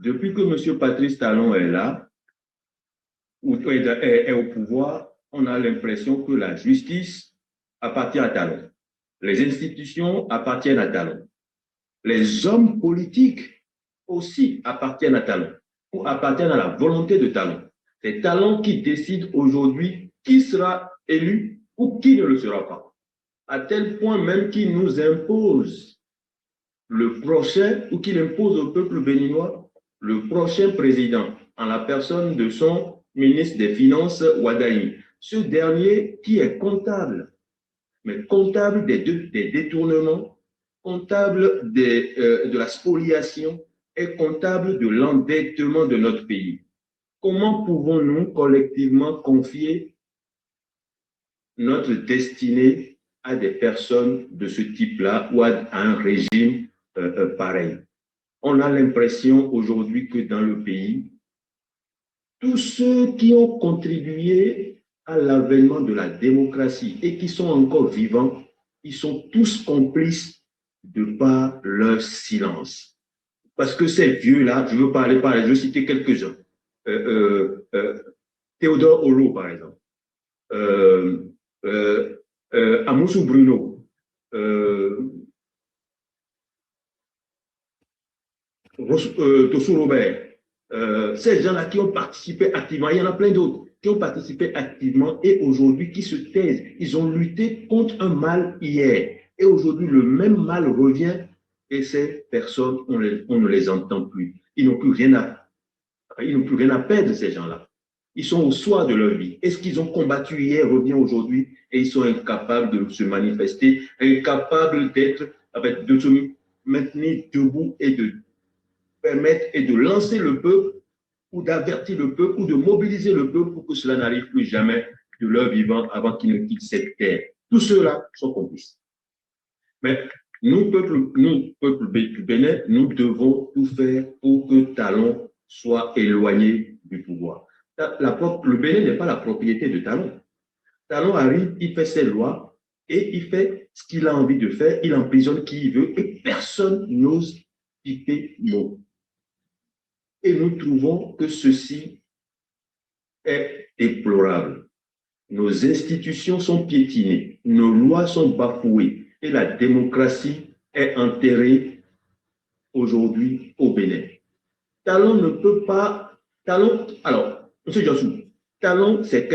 Depuis que M. Patrice Talon est là, ou est au pouvoir, on a l'impression que la justice appartient à Talon. Les institutions appartiennent à Talon. Les hommes politiques aussi appartiennent à Talon ou appartiennent à la volonté de Talon. C'est Talon qui décide aujourd'hui qui sera élu ou qui ne le sera pas. À tel point même qu'il nous impose le prochain ou qu'il impose au peuple béninois le prochain président en la personne de son ministre des Finances, Wadaï. Ce dernier qui est comptable, mais comptable des détournements, comptable de la spoliation et comptable de l'endettement de notre pays. Comment pouvons-nous collectivement confier notre destinée à des personnes de ce type-là ou à un régime pareil? On a l'impression aujourd'hui que dans le pays, tous ceux qui ont contribué à l'avènement de la démocratie et qui sont encore vivants, ils sont tous complices de par leur silence. Parce que ces vieux-là, je veux citer quelques-uns. Théodore Holo, par exemple. Amoussou Bruno. Tossou Robert. Ces gens-là qui ont participé activement, il y en a plein d'autres qui ont participé activement et aujourd'hui qui se taisent. Ils ont lutté contre un mal hier et aujourd'hui le même mal revient et ces personnes, on ne les entend plus. Ils n'ont plus rien à perdre, ces gens-là. Ils sont au soir de leur vie. Et ce qu'ils ont combattu hier revient aujourd'hui et ils sont incapables de se manifester, incapables de se maintenir debout et de permettre et de lancer le peuple ou d'avertir le peuple ou de mobiliser le peuple pour que cela n'arrive plus jamais de leur vivant avant qu'ils ne quittent cette terre. Tous ceux-là sont complices. Mais nous, peuple du Bénin, nous devons tout faire pour que Talon soit éloigné du pouvoir. Le Bénin n'est pas la propriété de Talon. Talon arrive, il fait ses lois et il fait ce qu'il a envie de faire, il emprisonne qui il veut et personne n'ose piquer mot. Et nous trouvons que ceci est déplorable. Nos institutions sont piétinées, nos lois sont bafouées et la démocratie est enterrée aujourd'hui au Bénin. Talon ne peut pas... Alors, M. Jossou, Talon, c'est